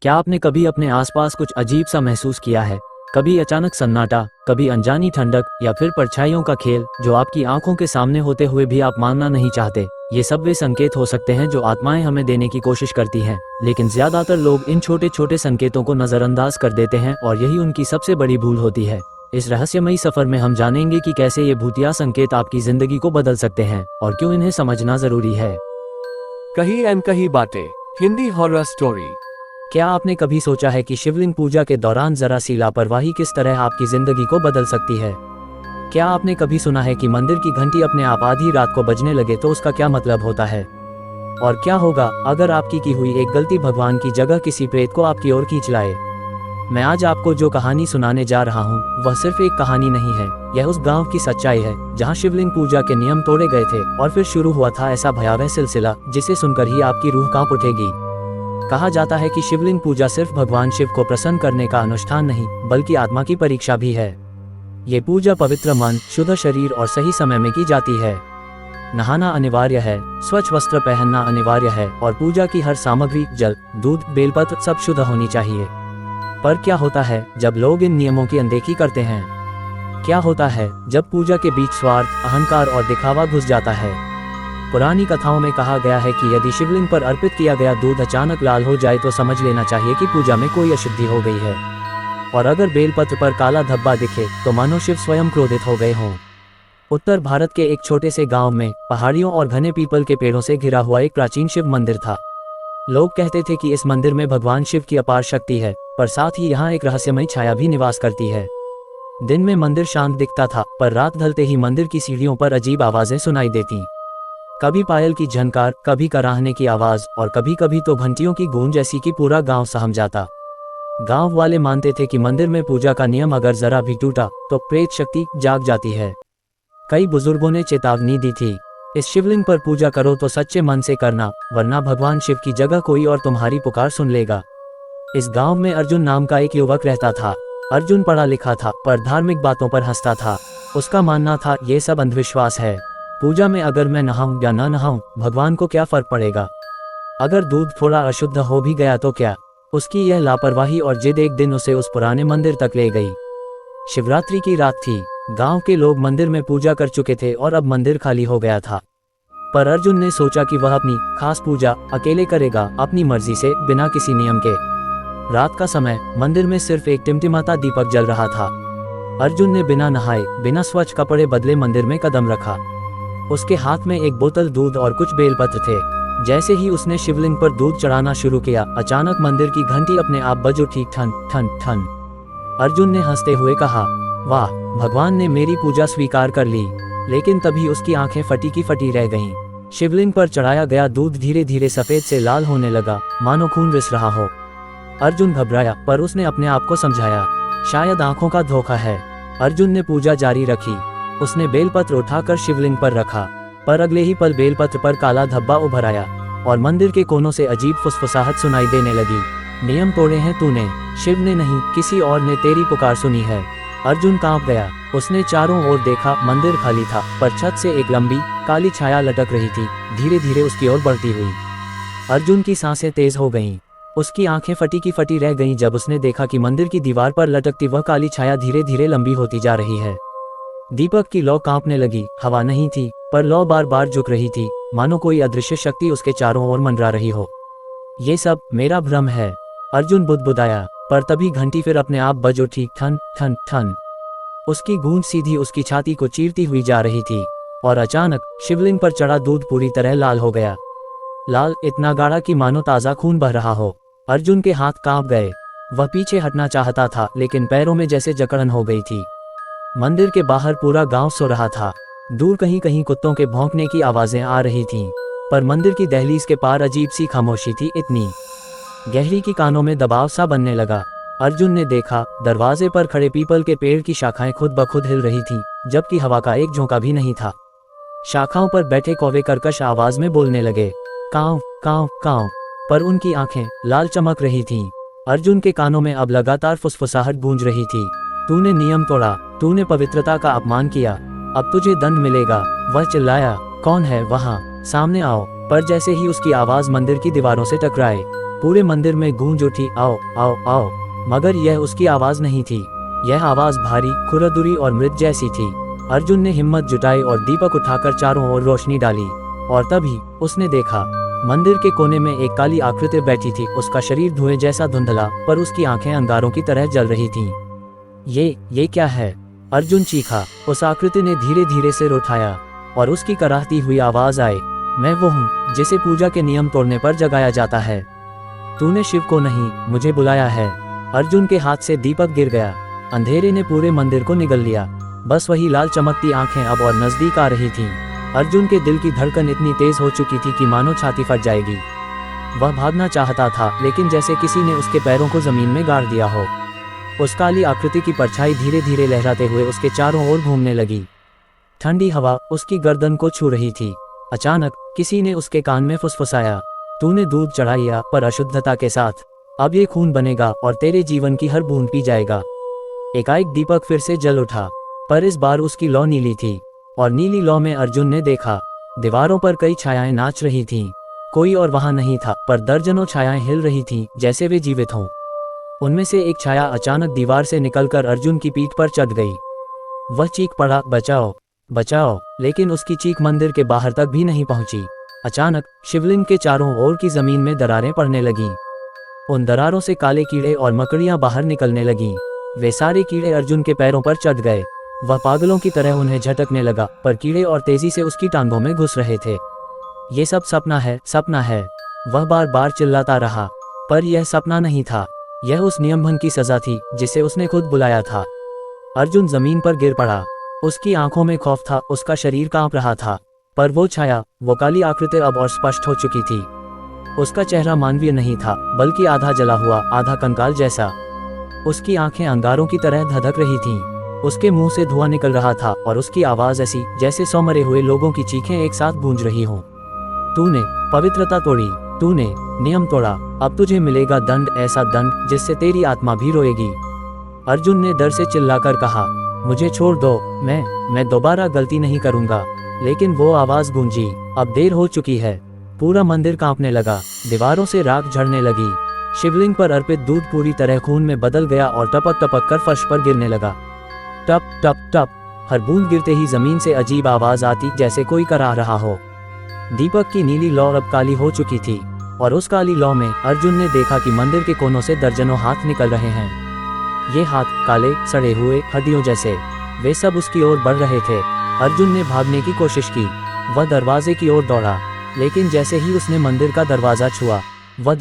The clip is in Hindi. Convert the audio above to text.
क्या आपने कभी अपने आसपास कुछ अजीब सा महसूस किया है? कभी अचानक सन्नाटा, कभी अनजानी ठंडक या फिर परछाइयों का खेल जो आपकी आंखों के सामने होते हुए भी आप मानना नहीं चाहते। ये सब वे संकेत हो सकते हैं जो आत्माएं हमें देने की कोशिश करती हैं, लेकिन ज्यादातर लोग इन छोटे छोटे संकेतों को नजरअंदाज कर देते हैं और यही उनकी सबसे बड़ी भूल होती है। इस रहस्यमयी सफर में हम जानेंगे कि कैसे ये भूतिया संकेत आपकी जिंदगी को बदल सकते हैं और क्यों इन्हें समझना जरूरी है। कही अनकही बातें, हिंदी हॉरर स्टोरी। क्या आपने कभी सोचा है कि शिवलिंग पूजा के दौरान जरा सी लापरवाही किस तरह आपकी जिंदगी को बदल सकती है? क्या आपने कभी सुना है कि मंदिर की घंटी अपने आप आधी रात को बजने लगे तो उसका क्या मतलब होता है? और क्या होगा अगर आपकी की हुई एक गलती भगवान की जगह किसी प्रेत को आपकी ओर खींच लाए? मैं आज आपको जो कहानी सुनाने जा रहा हूँ वह सिर्फ एक कहानी नहीं है, यह उस गांव की सच्चाई है जहाँ शिवलिंग पूजा के नियम तोड़े गए थे और फिर शुरू हुआ था ऐसा भयावह सिलसिला जिसे सुनकर ही आपकी रूह कांप उठेगी। कहा जाता है कि शिवलिंग पूजा सिर्फ भगवान शिव को प्रसन्न करने का अनुष्ठान नहीं बल्कि आत्मा की परीक्षा भी है। ये पूजा पवित्र मन, शुद्ध शरीर और सही समय में की जाती है। नहाना अनिवार्य है, स्वच्छ वस्त्र पहनना अनिवार्य है और पूजा की हर सामग्री, जल, दूध, बेलपत्र सब शुद्ध होनी चाहिए। पर क्या होता है जब लोग इन नियमों की अनदेखी करते हैं? क्या होता है जब पूजा के बीच स्वार्थ, अहंकार और दिखावा घुस जाता है? पुरानी कथाओं में कहा गया है कि यदि शिवलिंग पर अर्पित किया गया दूध अचानक लाल हो जाए तो समझ लेना चाहिए कि पूजा में कोई अशुद्धि हो गई है। और अगर बेलपत्र पर काला धब्बा दिखे तो मानो शिव स्वयं क्रोधित हो गए हों। उत्तर भारत के एक छोटे से गांव में पहाड़ियों और घने पीपल के पेड़ों से घिरा हुआ एक प्राचीन शिव मंदिर था। लोग कहते थे कि इस मंदिर में भगवान शिव की अपार शक्ति है, पर साथ ही यहाँ एक रहस्यमयी छाया भी निवास करती है। दिन में मंदिर शांत दिखता था, पर रात ढलते ही मंदिर की सीढ़ियों पर अजीब आवाजें सुनाई देती। कभी पायल की झनकार, कभी कराहने की आवाज और कभी कभी तो घंटियों की गूंज ऐसी कि पूरा गांव सहम जाता। गांव वाले मानते थे कि मंदिर में पूजा का नियम अगर जरा भी टूटा तो प्रेत शक्ति जाग जाती है। कई बुजुर्गों ने चेतावनी दी थी, इस शिवलिंग पर पूजा करो तो सच्चे मन से करना, वरना भगवान शिव की जगह कोई और तुम्हारी पुकार सुन लेगा। इस गांव में अर्जुन नाम का एक युवक रहता था। अर्जुन पढ़ा लिखा था पर धार्मिक बातों पर हंसता था। उसका मानना था ये सब अंधविश्वास है। पूजा में अगर मैं नहाऊं या न नहाऊं भगवान को क्या फर्क पड़ेगा? अगर दूध थोड़ा अशुद्ध हो भी गया तो क्या? उसकी यह लापरवाही और जिद एक दिन उसे उस पुराने मंदिर तक ले गई। शिवरात्रि की रात थी। गांव के लोग मंदिर में पूजा कर चुके थे और अब मंदिर खाली हो गया था। पर अर्जुन ने सोचा कि वह अपनी खास पूजा अकेले करेगा, अपनी मर्जी से, बिना किसी नियम के। रात का समय, मंदिर में सिर्फ एक टिमटिमाता दीपक जल रहा था। अर्जुन ने बिना नहाए, बिना स्वच्छ कपड़े बदले मंदिर में कदम रखा। उसके हाथ में एक बोतल दूध और कुछ बेलपत्र थे। जैसे ही उसने शिवलिंग पर दूध चढ़ाना शुरू किया, अचानक मंदिर की घंटी अपने आप बज उठी, ठन ठन ठन। अर्जुन ने हंसते हुए कहा, वाह, भगवान ने मेरी पूजा स्वीकार कर ली। लेकिन तभी उसकी आंखें फटी की फटी रह गईं। शिवलिंग पर चढ़ाया गया दूध धीरे धीरे सफेद से लाल होने लगा, मानो खून रिस रहा हो। अर्जुन घबराया, पर उसने अपने आप को समझाया, शायद आंखों का धोखा है। अर्जुन ने पूजा जारी रखी। उसने बेलपत्र उठाकर शिवलिंग पर रखा, पर अगले ही पल बेलपत्र पर काला धब्बा उभर आया और मंदिर के कोनों से अजीब फुसफुसाहट सुनाई देने लगी। नियम तोड़े हैं तूने, शिव ने नहीं, किसी और ने तेरी पुकार सुनी है। अर्जुन कांप गया। उसने चारों ओर देखा, मंदिर खाली था, पर छत से एक लंबी काली छाया लटक रही थी, धीरे धीरे उसकी ओर बढ़ती हुई। अर्जुन की सांसें तेज हो गईं। उसकी आंखें फटी की फटी रह गईं जब उसने देखा कि मंदिर की दीवार पर लटकती वह काली छाया धीरे धीरे लंबी होती जा रही है। दीपक की लौ कांपने लगी। हवा नहीं थी, पर लौ बार बार झुक रही थी, मानो कोई अदृश्य शक्ति उसके चारों ओर मंडरा रही हो। ये सब मेरा भ्रम है, अर्जुन बुदबुदाया। पर तभी घंटी फिर अपने आप बज उठी, ठन ठन ठन। उसकी गूंज सीधी उसकी छाती को चीरती हुई जा रही थी और अचानक शिवलिंग पर चढ़ा दूध पूरी तरह लाल हो गया। लाल, इतना गाढ़ा कि मानो ताजा खून बह रहा हो। अर्जुन के हाथ कांप गए। वह पीछे हटना चाहता था, लेकिन पैरों में जैसे जकड़न हो गई थी। मंदिर के बाहर पूरा गांव सो रहा था। दूर कहीं कहीं कुत्तों के भौंकने की आवाजें आ रही थीं, पर मंदिर की दहलीज के पार अजीब सी खामोशी थी, इतनी गहरी कि कानों में दबाव सा बनने लगा। अर्जुन ने देखा, दरवाजे पर खड़े पीपल के पेड़ की शाखाएं खुद ब खुद हिल रही थीं, जबकि हवा का एक झोंका भी नहीं था। शाखाओं पर बैठे कौवे कर्कश आवाज में बोलने लगे, कांव कांव कांव, पर उनकी आंखें लाल चमक रही थीं। अर्जुन के कानों में अब लगातार फुसफुसाहट गूंज रही थी, तूने नियम तोड़ा, तूने पवित्रता का अपमान किया, अब तुझे दंड मिलेगा। वह चिल्लाया, कौन है वहाँ, सामने आओ। पर जैसे ही उसकी आवाज मंदिर की दीवारों से टकराए, पूरे मंदिर में गूंज उठी, आओ आओ आओ। मगर यह उसकी आवाज नहीं थी। यह आवाज भारी, खुरदुरी और मृत जैसी थी। अर्जुन ने हिम्मत जुटाई और दीपक उठाकर चारों ओर रोशनी डाली। और तभी उसने देखा, मंदिर के कोने में एक काली आकृति बैठी थी। उसका शरीर धुएं जैसा धुंधला, पर उसकी आंखें अंगारों की तरह जल रही थीं। ये क्या है? अर्जुन चीखा। उस आकृति ने धीरे धीरे सिर उठाया और उसकी कराहती हुई आवाज आई, मैं वो हूँ जिसे पूजा के नियम तोड़ने पर जगाया जाता है। तूने शिव को नहीं, मुझे बुलाया है। अर्जुन के हाथ से दीपक गिर गया। अंधेरे ने पूरे मंदिर को निगल लिया। बस वही लाल चमकती आंखें अब और नजदीक आ रही थीं। अर्जुन के दिल की धड़कन इतनी तेज हो चुकी थी कि मानो छाती फट जाएगी। वह भागना चाहता था, लेकिन जैसे किसी ने उसके पैरों को जमीन में गाड़ दिया हो। उस काली आकृति की परछाई धीरे धीरे लहराते हुए उसके चारों ओर घूमने लगी। ठंडी हवा उसकी गर्दन को छू रही थी। अचानक किसी ने उसके कान में फुसफुसाया, तूने दूध चढ़ाया पर अशुद्धता के साथ। अब ये खून बनेगा और तेरे जीवन की हर बूंद पी जाएगा। एकाएक दीपक फिर से जल उठा, पर इस बार उसकी लौ नीली थी। और नीली लौ में अर्जुन ने देखा, दीवारों पर कई छायाएं नाच रही थीं। कोई और वहां नहीं था, पर दर्जनों छायाएं हिल रही थीं, जैसे वे जीवित हों। उनमें से एक छाया अचानक दीवार से निकलकर अर्जुन की पीठ पर चढ़ गई। वह चीख पड़ा, बचाओ बचाओ, लेकिन उसकी चीख मंदिर के बाहर तक भी नहीं पहुंची। अचानक शिवलिंग के चारों ओर की जमीन में दरारें पड़ने लगीं। उन दरारों से काले कीड़े और मकड़ियां बाहर निकलने लगीं। वे सारे कीड़े अर्जुन के पैरों पर चढ़ गए। वह पागलों की तरह उन्हें झटकने लगा, पर कीड़े और तेजी से उसकी टांगों में घुस रहे थे। ये सब सपना है, सपना है, वह बार बार चिल्लाता रहा। पर यह सपना नहीं था, यह उस नियमभंग की सजा थी जिसे उसने खुद बुलाया था। अर्जुन जमीन पर गिर पड़ा। उसकी आंखों में खौफ था, उसका शरीर कांप रहा था। पर वो छाया, वो काली आकृति अब और स्पष्ट हो चुकी थी। उसका चेहरा मानवीय नहीं था, बल्कि आधा जला हुआ, आधा कंकाल जैसा। उसकी आंखें अंगारों की तरह धधक रही थीं। उसके मुंह से धुआं निकल रहा था और उसकी आवाज ऐसी जैसे 100 मरे हुए लोगों की चीखें एक साथ गूंज रही हों। तूने पवित्रता तोड़ी, तूने नियम तोड़ा, अब तुझे मिलेगा दंड, ऐसा दंड जिससे तेरी आत्मा भी रोएगी। अर्जुन ने डर से चिल्लाकर कहा, मुझे छोड़ दो, मैं दोबारा गलती नहीं करूंगा। लेकिन वो आवाज गूंजी, अब देर हो चुकी है। पूरा मंदिर कांपने लगा, दीवारों से राख झड़ने लगी। शिवलिंग पर अर्पित दूध पूरी तरह खून में बदल गया और टपक टपक कर फर्श पर गिरने लगा। टप टप टप, हर बूंद गिरते ही जमीन से अजीब आवाज आती, जैसे कोई कराह रहा हो। दीपक की नीली लौ अब काली हो चुकी थी, और उस काली लौ में अर्जुन ने देखा कि मंदिर के कोनों से दर्जनों हाथ निकल रहे हैं। ये हाथ काले, सड़े हुए, हड्डियों जैसे, वे सब उसकी ओर बढ़ रहे थे। अर्जुन ने भागने की कोशिश की। वह दरवाजे की ओर दौड़ा, लेकिन जैसे ही उसने मंदिर का दरवाजा छुआ, वह